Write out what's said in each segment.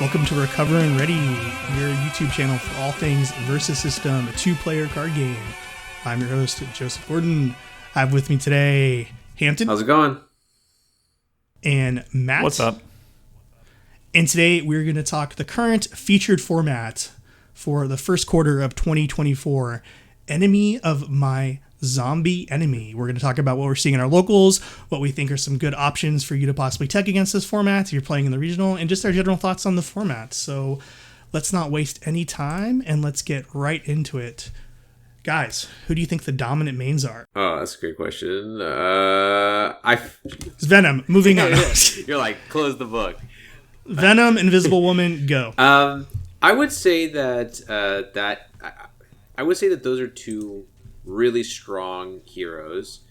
Welcome to Recovering Ready, your YouTube channel for all things Versus System, a two-player card game. I'm your host, Joseph Gordon. I have with me today Hampton. How's it going? And Matt. What's up? And today we're going to talk the current featured format for the first quarter of 2024, Enemy of My Zombie Enemy. We're going to talk about what we're seeing in our locals, what we think are some good options for you to possibly tech against this format if you're playing in the regional, and just our general thoughts on the format. So let's not waste any time and let's get right into it. Guys, who do you think the dominant mains are? Oh, that's a great question. It's Venom. Moving on. You're like, close the book. Venom, Invisible Woman, go. I would say that I would say that those are two really strong heroes.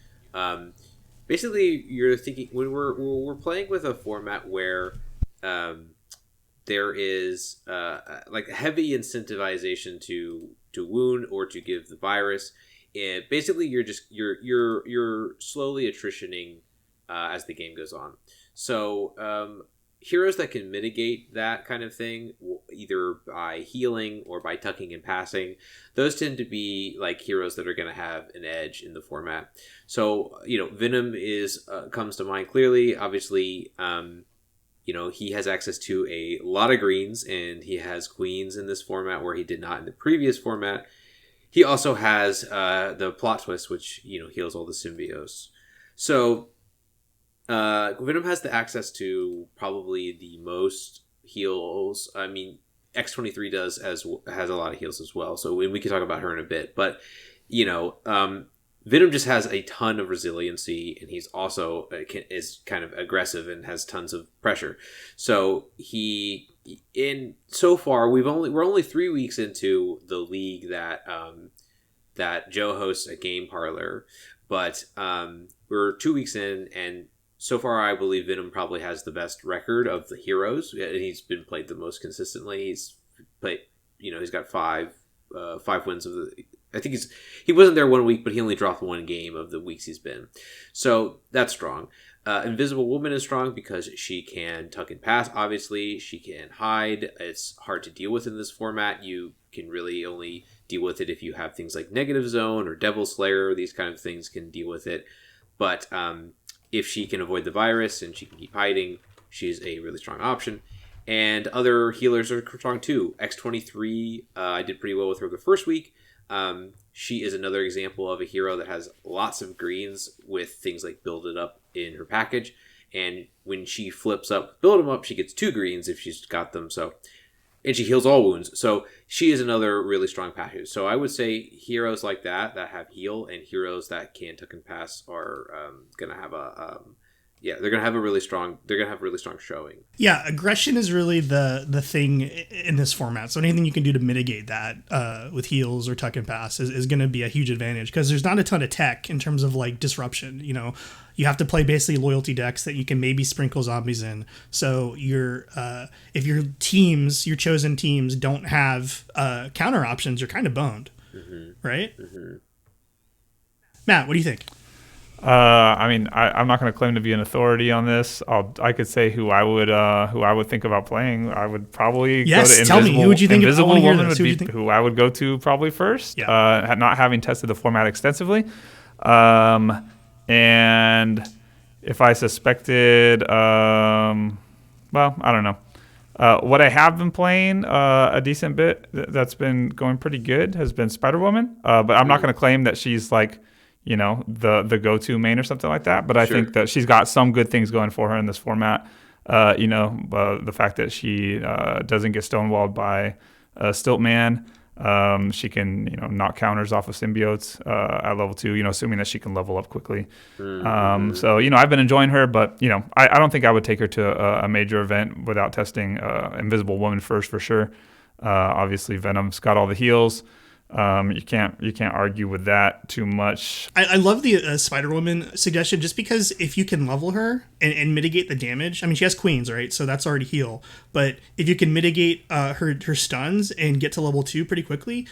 Basically, you're thinking when we're playing with a format where there is like heavy incentivization to wound or to give the virus, and basically you're slowly attritioning as the game goes on. So heroes that can mitigate that kind of thing, either by healing or by tucking and passing, those tend to be like heroes that are going to have an edge in the format. So, Venom comes to mind clearly. Obviously, he has access to a lot of greens, and he has queens in this format where he did not in the previous format. He also has the plot twist, which, heals all the symbiotes. So Venom has the access to probably the most heals. I mean, X-23 has a lot of heals as well. So we can talk about her in a bit. But, Venom just has a ton of resiliency, and he's also is kind of aggressive and has tons of pressure. So so far we're only 3 weeks into the league that Joe hosts a game parlor, but we're 2 weeks in, and so far I believe Venom probably has the best record of the heroes, and he's been played the most consistently. He's played, he's got five wins of the. I think he wasn't there 1 week, but he only dropped one game of the weeks he's been. So that's strong. Invisible Woman is strong because she can tuck and pass. Obviously, she can hide. It's hard to deal with in this format. You can really only deal with it if you have things like Negative Zone or Devil Slayer. These kind of things can deal with it. But if she can avoid the virus and she can keep hiding, she's a really strong option. And other healers are strong too. X-23, I did pretty well with her the first week. She is another example of a hero that has lots of greens with things like Build It Up in her package. And when she flips up Build 'em Up, she gets 2 greens if she's got them. And she heals all wounds. So she is another really strong package. So I would say heroes like that have heal, and heroes that can tuck and pass are going to have they're going to have really strong showing. Yeah, aggression is really the thing in this format. So anything you can do to mitigate that with heals or tuck and pass is going to be a huge advantage, because there's not a ton of tech in terms of like disruption. You have to play basically loyalty decks that you can maybe sprinkle zombies in. So if your chosen teams don't have counter options, you're kind of boned, right? Mm-hmm. Matt, what do you think? I'm not going to claim to be an authority on this. I could say who I would think about playing. I would probably go to Invisible. Tell me, who would you think? Invisible Woman would be who I would go to probably first. Yeah. Not having tested the format extensively, and if I suspected, I don't know. What I have been playing a decent bit that's been going pretty good has been Spider-Woman, but I'm not going to claim that she's like, the go-to main or something like that. But I think that she's got some good things going for her in this format. The fact that she doesn't get stonewalled by Stiltman. She can, knock counters off of symbiotes at level 2, assuming that she can level up quickly. So, I've been enjoying her, but, I don't think I would take her to a major event without testing Invisible Woman first for sure. Obviously, Venom's got all the heals. You can't argue with that too much. I love the Spider-Woman suggestion, just because if you can level her and mitigate the damage, I mean, she has queens, right? So that's already heal. But if you can mitigate her stuns and get to level 2 pretty quickly,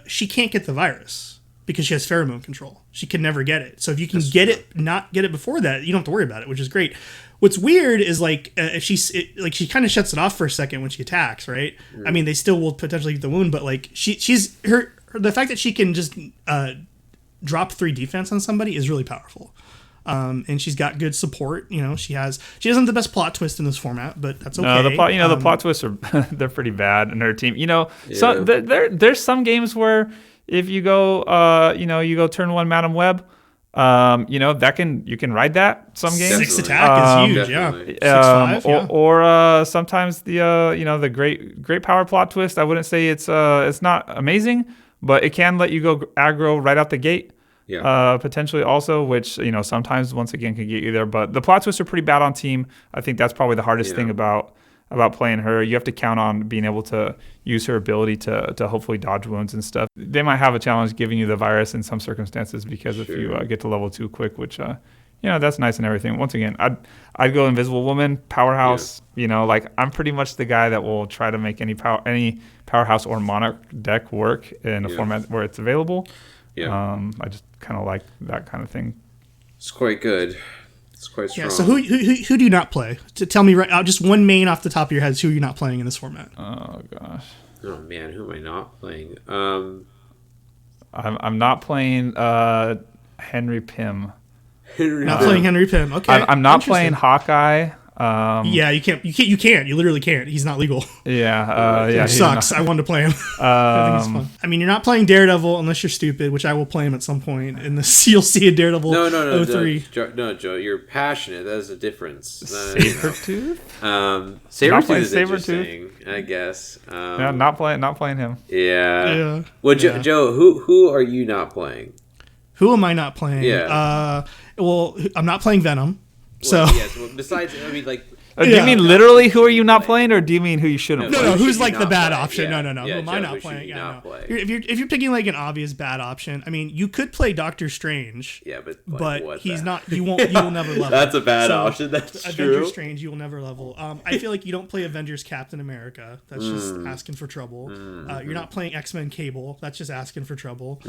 she can't get the virus because she has pheromone control. She can never get it. So if you can not get it before that, you don't have to worry about it, which is great. What's weird is like if she kind of shuts it off for a second when she attacks, right? I mean, they still will potentially get the wound, but like she's the fact that she can just drop 3 defense on somebody is really powerful. And she's got good support. You know, she doesn't have the best plot twist in this format, but that's okay. No, the plot twists are they're pretty bad in her team. You know, so there's some games where if you go, you go turn 1 Madam Web, you can ride that some games. 6 attack is huge, definitely. 6/5, yeah. Or sometimes the great power plot twist. I wouldn't say it's not amazing, but it can let you go aggro right out the gate. Yeah. Potentially also, which sometimes once again can get you there. But the plot twists are pretty bad on team. I think that's probably the hardest thing about playing her. You have to count on being able to use her ability to hopefully dodge wounds and stuff. They might have a challenge giving you the virus in some circumstances because if you get to level 2 quick, which that's nice and everything. Once again, I'd go Invisible Woman, Powerhouse. Yeah. I'm pretty much the guy that will try to make any Powerhouse or Monarch deck work in a format where it's available. Yeah. I just kind of like that kind of thing. It's quite good. It's quite strong. Yeah. So who do you not play? To tell me right now, just one main off the top of your heads. Who you're not playing in this format? Oh gosh. Oh man, who am I not playing? I'm not playing Henry Pym. Not playing Henry Pym. Okay. I'm not playing Hawkeye. Yeah, you can't. You literally can't. He's not legal. Yeah. Which sucks. I wanted to play him. I think it's fun. I mean, you're not playing Daredevil unless you're stupid, which I will play him at some point. In this, you'll see a Daredevil. No, 03. No, Joe, you're passionate. That is a difference. Sabretooth. Sabretooth is interesting, I guess. Not playing him. Yeah. Well, Joe, who are you not playing? Who am I not playing? Yeah. Well, I'm not playing Venom. Well, yes. Well, besides, I mean, like. Do you mean literally who are you not playing, or do you mean who you shouldn't play? No. Who's like the bad option? Yeah. No. Yeah, who am I Joe, not who playing? should you not play? If you're picking like an obvious bad option, I mean, you could play Doctor Strange. Yeah, but he's not. You will never level. That's a bad option. That's true. Avengers Strange, you will never level. I feel like you don't play Avengers Captain America. That's just asking for trouble. You're not playing X-Men Cable. That's just asking for trouble.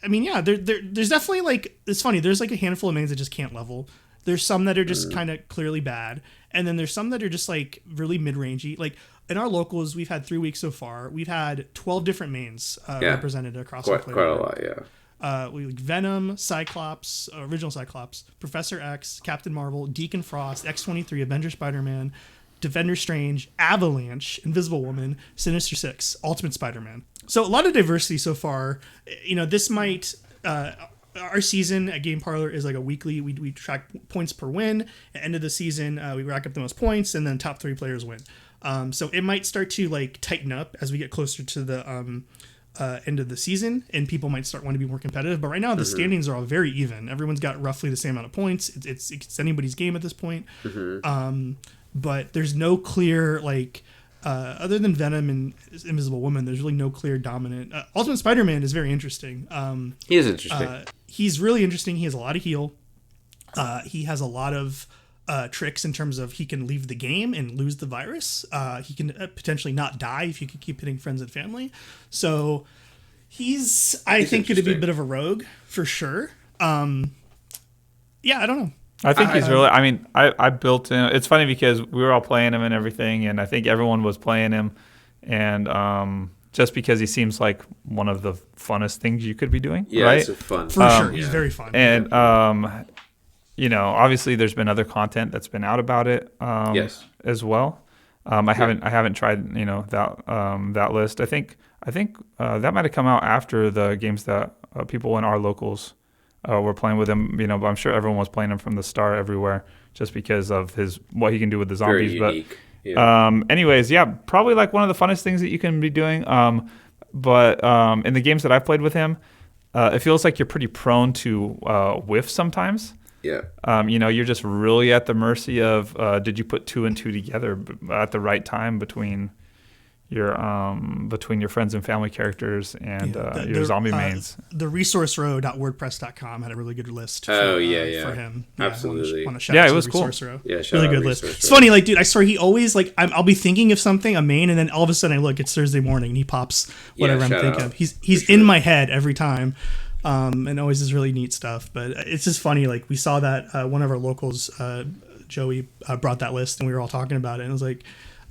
I mean, yeah, there's definitely like, it's funny. There's like a handful of mains that just can't level. There's some that are just kind of clearly bad. And then there's some that are just like really mid-rangey. Like in our locals, we've had 3 weeks so far. We've had 12 different mains represented across our player. Quite a lot, yeah. We like Venom, Cyclops, original Cyclops, Professor X, Captain Marvel, Deacon Frost, X-23, Avenger Spider-Man, Defender Strange, Avalanche, Invisible Woman, Sinister Six, Ultimate Spider-Man. So a lot of diversity so far. This might... our season at Game Parlor is like a weekly. We track points per win. At the end of the season, we rack up the most points, and then top 3 players win. So it might start to like tighten up as we get closer to the end of the season, and people might start wanting to be more competitive. But right now, the standings are all very even. Everyone's got roughly the same amount of points. It's anybody's game at this point. But there's no clear like. Other than Venom and Invisible Woman, there's really no clear dominant. Ultimate Spider-Man is very interesting. He is interesting. He's really interesting. He has a lot of heal. He has a lot of tricks in terms of he can leave the game and lose the virus. He can potentially not die if you can keep hitting friends and family. So he's I think, going to be a bit of a rogue for sure. Yeah, I don't know. I think he's really. I mean, I built him. It's funny because we were all playing him and everything, and I think everyone was playing him, and just because he seems like one of the funnest things you could be doing. Yeah, right? It's fun for sure. He's very fun, and obviously there's been other content that's been out about it. As well. I haven't tried that list. I think that might have come out after the games that people in our locals. We're playing with him, but I'm sure everyone was playing him from the start everywhere just because of what he can do with the zombies. Very unique. Anyways, probably like one of the funnest things that you can be doing. But in the games that I've played with him, it feels like you're pretty prone to whiff sometimes. Yeah. You're just really at the mercy of did you put 2 and 2 together at the right time between your friends and family characters and your zombie mains. The resourcerow.wordpress.com had a really good list for him. Absolutely. Want to shout out it to was cool. Row. Yeah, really good list. It's funny, like, dude, I swear he always, like, I'll be thinking of something, a main, and then all of a sudden I look, it's Thursday morning, and he pops whatever I'm thinking of. He's in my head every time. and always is really neat stuff. But it's just funny, like we saw that one of our locals, Joey, brought that list, and we were all talking about it, and it was like,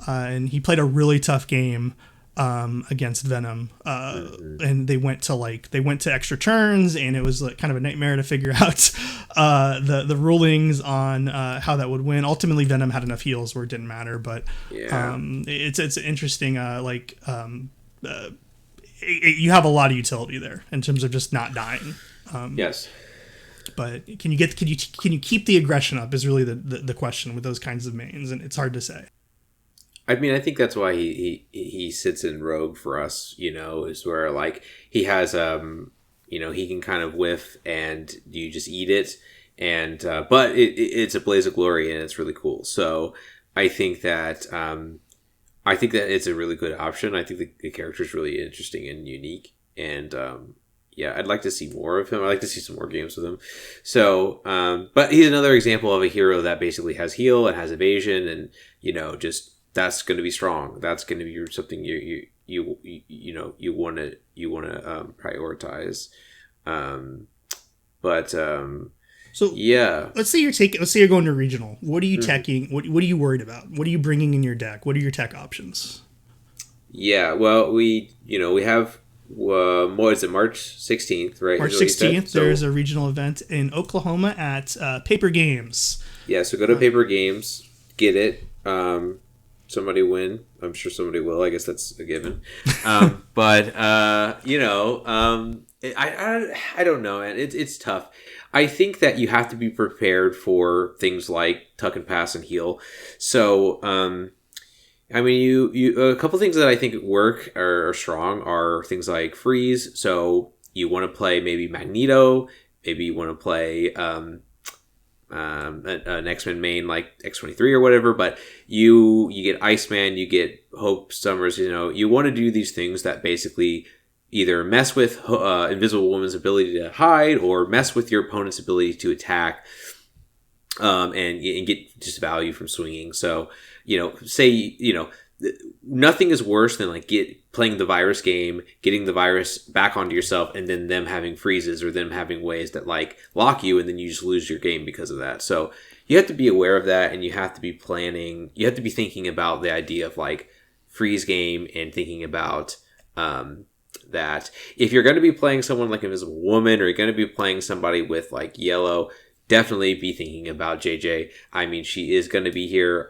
and he played a really tough game against Venom, and they went to extra turns, and it was like kind of a nightmare to figure out the rulings on how that would win. Ultimately, Venom had enough heals where it didn't matter, but it's interesting. You have a lot of utility there in terms of just not dying. Yes. But can you keep the aggression up is really the question with those kinds of mains, and it's hard to say. I mean, I think that's why he sits in Rogue for us, is where like he has he can kind of whiff and you just eat it, and but it's a blaze of glory and it's really cool. So I think that it's a really good option. I think the character is really interesting and unique, and I'd like to see more of him. I'd like to see some more games with him. So, but he's another example of a hero that basically has heal and has evasion, and just. That's going to be strong. That's going to be something you want to prioritize. So yeah, let's say you're going to regional. What are you teching? What are you worried about? What are you bringing in your deck? What are your tech options? Yeah, well, we have what is it, March 16th, right? March 16th. There's a regional event in Oklahoma at Paper Games. Yeah, so go to Paper Games, get it. Somebody win. I'm sure somebody will. I guess that's a given. I don't know, man. It's tough. I think that you have to be prepared for things like tuck and pass and heal. So, I mean, you a couple things that I think work are strong are things like freeze. So you want to play maybe Magneto. Maybe you want to play an X-Men main like X-23 or whatever, but you get Iceman, you get Hope Summers, you want to do these things that basically either mess with Invisible Woman's ability to hide or mess with your opponent's ability to attack, and get just value from swinging. So, nothing is worse than like playing the virus game, getting the virus back onto yourself, and then them having freezes or them having ways that like lock you, and then you just lose your game because of that. So you have to be aware of that, and you have to be planning. You have to be thinking about the idea of like freeze game and thinking about that if you're going to be playing someone like Invisible Woman or you're going to be playing somebody with like yellow, definitely be thinking about JJ. I mean, she is going to be here.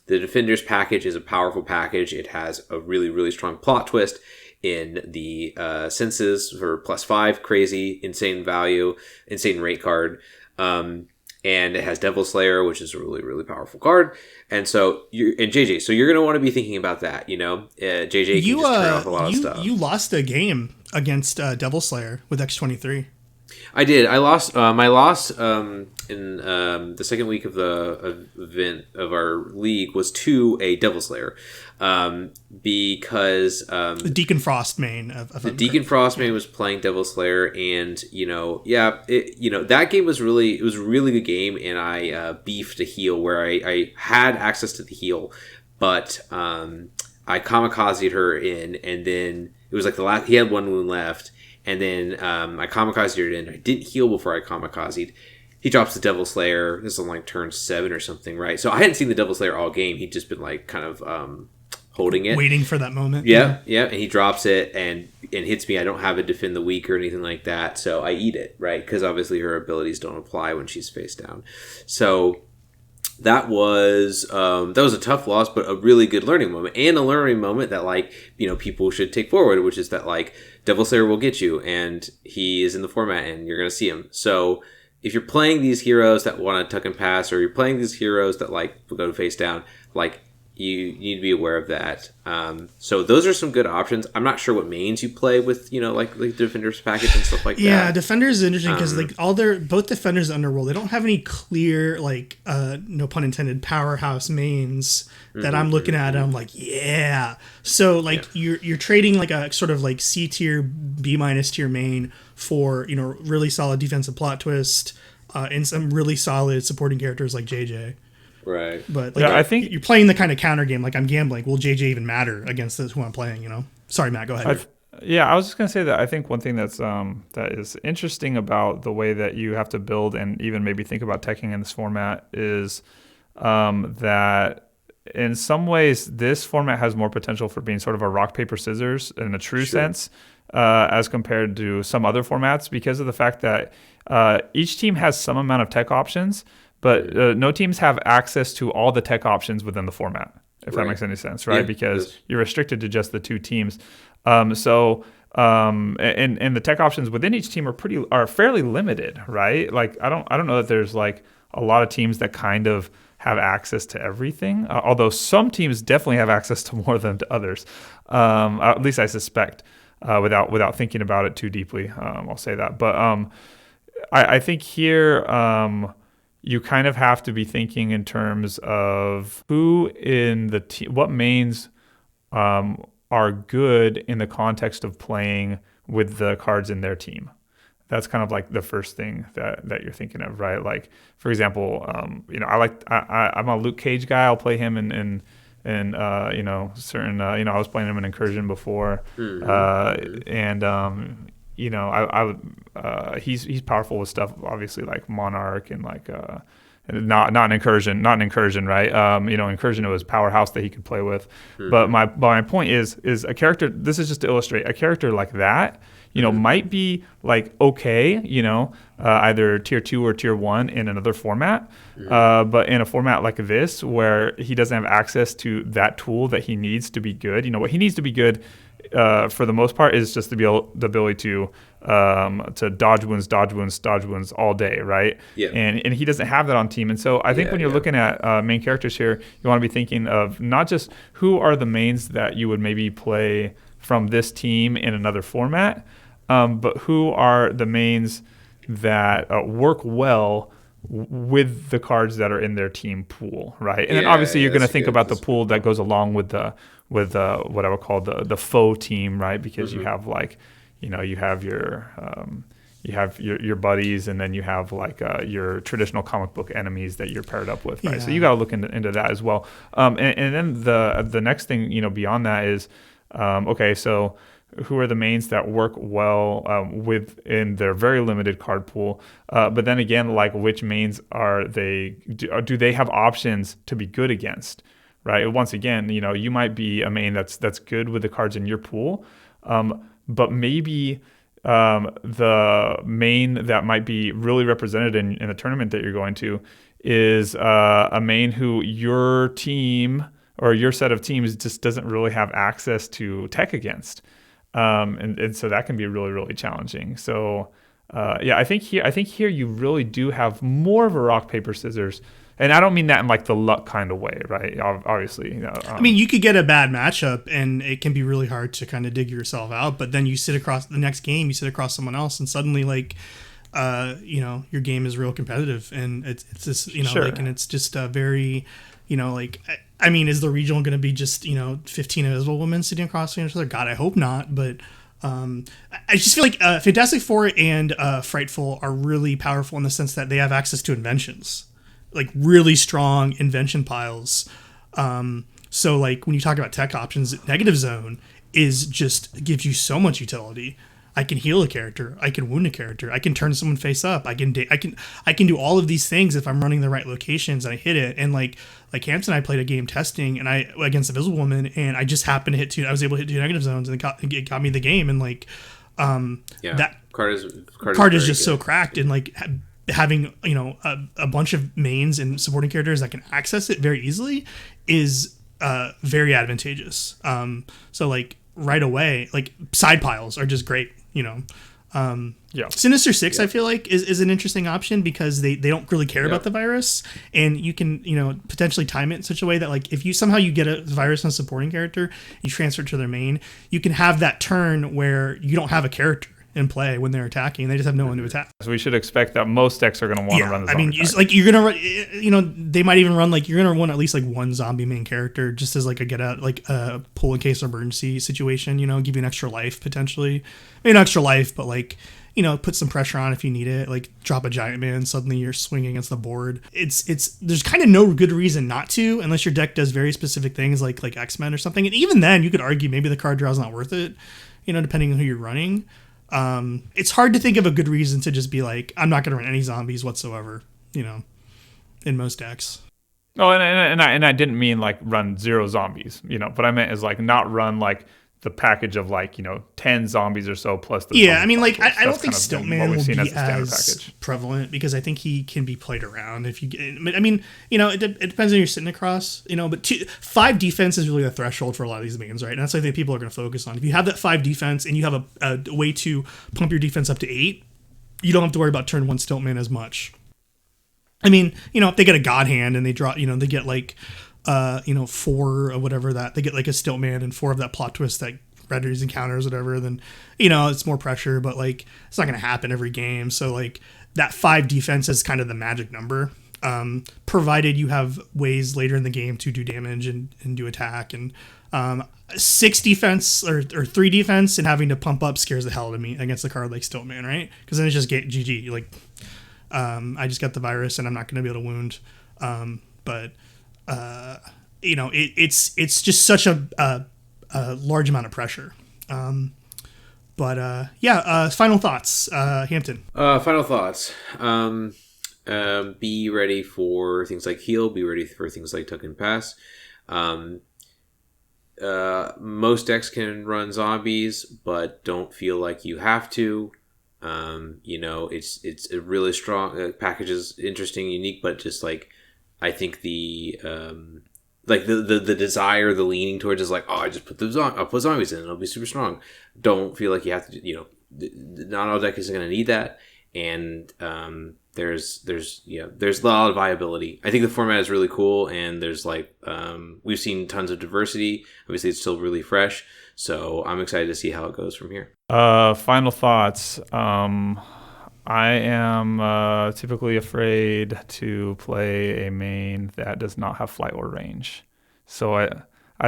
The Defenders package is a powerful package. It has a really, really strong plot twist in the senses for +5, crazy, insane value, insane rate card. And it has Devil Slayer, which is a really, really powerful card. And so JJ, so you're going to want to be thinking about that, JJ can just turn off a lot of stuff. You lost a game against Devil Slayer with X-23. I did. I lost. My loss in the second week of the event of our league was to a Devil Slayer, because the Deacon Frost main the Deacon Frost main was playing Devil Slayer, and that game was a really good game, and I beefed a heal where I had access to the heal, but I kamikazed her in, and then it was like he had one wound left. And then I kamikazed it in. I didn't heal before I kamikazed. He drops the Devil Slayer. This is on like turn 7 or something, right? So I hadn't seen the Devil Slayer all game. He'd just been like kind of holding it. Waiting for that moment. Yeah. And he drops it and hits me. I don't have a Defend the Weak or anything like that. So I eat it, right? Because obviously her abilities don't apply when she's face down. So that was a tough loss, but a really good learning moment, and a learning moment that like people should take forward, which is that like Devil Slayer will get you, and he is in the format, and you're gonna see him. So if you're playing these heroes that want to tuck and pass, or you're playing these heroes that like go face down, like you need to be aware of that. So those are some good options. I'm not sure what mains you play with, like the Defenders package and stuff like that. Yeah, Defenders is interesting because like both Defenders and Underworld, they don't have any clear like no pun intended powerhouse mains that I'm looking at and I'm like, yeah. So like you're trading like a sort of like C tier, B- tier main for really solid defensive plot twist and some really solid supporting characters like JJ. Right. But like, I think you're playing the kind of counter game. Like I'm gambling. Will JJ even matter against who I'm playing? Sorry, Matt. Go ahead. Yeah, I was just gonna say that I think one thing that is interesting about the way that you have to build and even maybe think about teching in this format is that in some ways this format has more potential for being sort of a rock paper scissors in a true sense as compared to some other formats because of the fact that each team has some amount of tech options, but no teams have access to all the tech options within the format. If that makes any sense, right? Yeah, because you're restricted to just the two teams. And the tech options within each team are fairly limited, right? Like I don't know that there's like a lot of teams that kind of have access to everything. Although some teams definitely have access to more than others. At least I suspect, without thinking about it too deeply. I'll say that. But I think here you kind of have to be thinking in terms of who in the team, what mains are good in the context of playing with the cards in their team. That's kind of like the first thing that you're thinking of, right? Like, for example, I'm a Luke Cage guy. I'll play him in certain, I was playing him in Incursion before, he's powerful with stuff, obviously like Monarch and like not an incursion, right? Incursion, it was Powerhouse that he could play with. But my point is a character. This is just to illustrate a character like that. Might be like okay, either tier 2 or tier 1 in another format. But in a format like this, where he doesn't have access to that tool that he needs to be good, what he needs to be good for the most part is just the ability to dodge wounds all day, right? Yeah. And he doesn't have that on team. And so I think when you're looking at main characters here, you want to be thinking of not just who are the mains that you would maybe play from this team in another format, but who are the mains that work well with the cards that are in their team pool, right? And then obviously you're going to think about the pool that goes along with what I would call the faux team, right? Because you have like, you have your buddies, and then you have like your traditional comic book enemies that you're paired up with, right? Yeah. So you got to look into that as well. And then the next thing beyond that is okay, so who are the mains that work well within their very limited card pool? But then again, like which mains are they? Do they have options to be good against? Right. Once again, you might be a main that's good with the cards in your pool, but maybe the main that might be really represented in a tournament that you're going to is a main who your team or your set of teams just doesn't really have access to tech against. And so that can be really, really challenging. So, I think here you really do have more of a rock, paper, scissors. And I don't mean that in like the luck kind of way, right? Obviously. I mean, you could get a bad matchup and it can be really hard to kind of dig yourself out. But then you sit across the next game, you sit across someone else, and suddenly like, your game is real competitive. And it's just, Sure. like, and it's just very, I mean, is the regional going to be just, 15 invisible women sitting across each other? God, I hope not. But I just feel like Fantastic Four and Frightful are really powerful in the sense that they have access to inventions, like really strong invention piles. So like when you talk about tech options, Negative Zone gives you so much utility. I can heal a character. I can wound a character. I can turn someone face up. I can do all of these things if I'm running the right locations and I hit it. And like Hampton and I played a game testing and against Invisible Woman, and I just happened to hit two. I was able to hit 2 negative zones, and it got me the game. And like that card is just so cracked, and like having a bunch of mains and supporting characters that can access it very easily is very advantageous. So like right away, like side piles are just great. Sinister Six, I feel like is an interesting option because they don't really care about the virus, and you can potentially time it in such a way that like if you somehow get a virus on a supporting character, you transfer it to their main, you can have that turn where you don't have a character in play when they're attacking. They just have no one to attack. So we should expect that most decks are going to want to run the zombie attack. You're going to run, they might even run you're going to run at least one zombie main character just as like a get out, like a pull in case of emergency situation, give you an extra life potentially. Maybe an extra life, but put some pressure on if you need it, like drop a giant man, suddenly you're swinging against the board. There's kind of no good reason not to, unless your deck does very specific things like X-Men or something. And even then you could argue maybe the card draw is not worth it. depending on who you're running. It's hard to think of a good reason to just be like, I'm not going to run any zombies whatsoever, in most decks. Oh, and I didn't mean like run 0 zombies, what I meant is like not run like the package of like 10 zombies or so plus the I mean, like I don't think Stiltman will be as prevalent because I think he can be played around if you get. I mean, it depends on who you're sitting across, but 5 defense is really the threshold for a lot of these mains, right? And that's what I think people are going to focus on. If you have that 5 defense and you have a way to pump your defense up to 8, you don't have to worry about turn 1 Stiltman as much. I mean, if they get a God Hand and they draw, they get like 4 or whatever that they get like a Stiltman and 4 of that plot twist that renders encounters, whatever, then, it's more pressure, but like, it's not going to happen every game. So like that 5 defense is kind of the magic number, provided you have ways later in the game to do damage and do attack. And 6 defense or 3 defense and having to pump up scares the hell out of me against a card like Stiltman, right? Because then it's just get GG. Like, I just got the virus and I'm not going to be able to wound. It's just such a large amount of pressure. Final thoughts, Hampton. Final thoughts. Be ready for things like heal. Be ready for things like tuck and pass. Most decks can run zombies, but don't feel like you have to. It's a really strong package is interesting, unique, but just like I think the desire, the leaning towards is like, oh, I just I'll put zombies in, it'll be super strong. Don't feel like you have to, not all decks are going to need that, and there's a lot of viability. I think the format is really cool, and there's like we've seen tons of diversity. Obviously, it's still really fresh, so I'm excited to see how it goes from here. Final thoughts. I am typically afraid to play a main that does not have flight or range. So I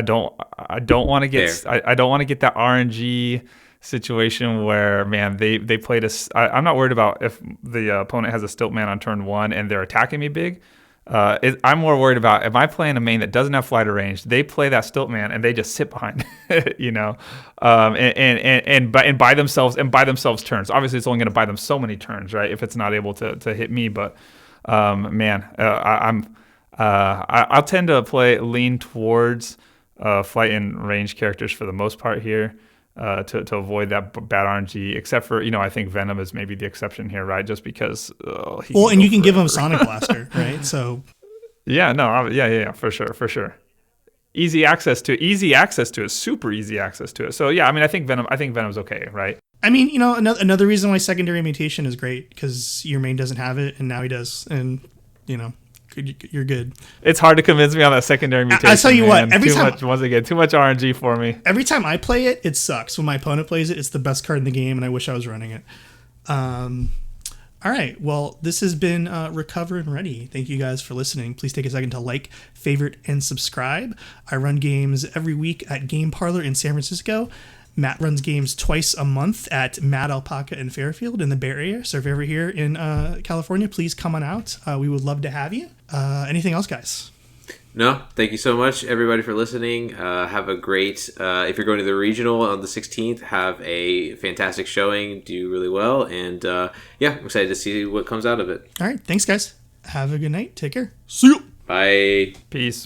don't want to get I don't want to get that RNG situation where, man, they played us. I'm not worried about if the opponent has a Stiltman on turn 1 and they're attacking me big. I'm more worried about, am I playing a main that doesn't have flight or range? They play that Stiltman and they just sit behind, and buy themselves turns. Obviously, it's only going to buy them so many turns, right? If it's not able to hit me, but I'll tend to lean towards flight and range characters for the most part here. To avoid that bad RNG, except for, I think Venom is maybe the exception here, right? Just because. And you can give him Sonic Blaster, right? So. Yeah, for sure. Easy access to it, super easy access to it. So yeah, I mean, I think Venom's okay, right? I mean, another reason why secondary mutation is great, because your main doesn't have it, and now he does, and you're good. It's hard to convince me on that secondary mutation. I tell you what, too much RNG for me. Every time I play it, it sucks. When my opponent plays it, it's the best card in the game, and I wish I was running it. All right. Well, this has been Recover and Ready. Thank you guys for listening. Please take a second to like, favorite, and subscribe. I run games every week at Game Parlor in San Francisco. Matt runs games twice a month at Mad Alpaca in Fairfield in the Bay Area. So if you're ever here in California, please come on out. We would love to have you. Anything else, guys? No, thank you so much, everybody, for listening. Have a great, if you're going to the regional on the 16th, have a fantastic showing, do really well, and I'm excited to see what comes out of it. All right, thanks, guys. Have a good night. Take care. See you. Bye. Peace.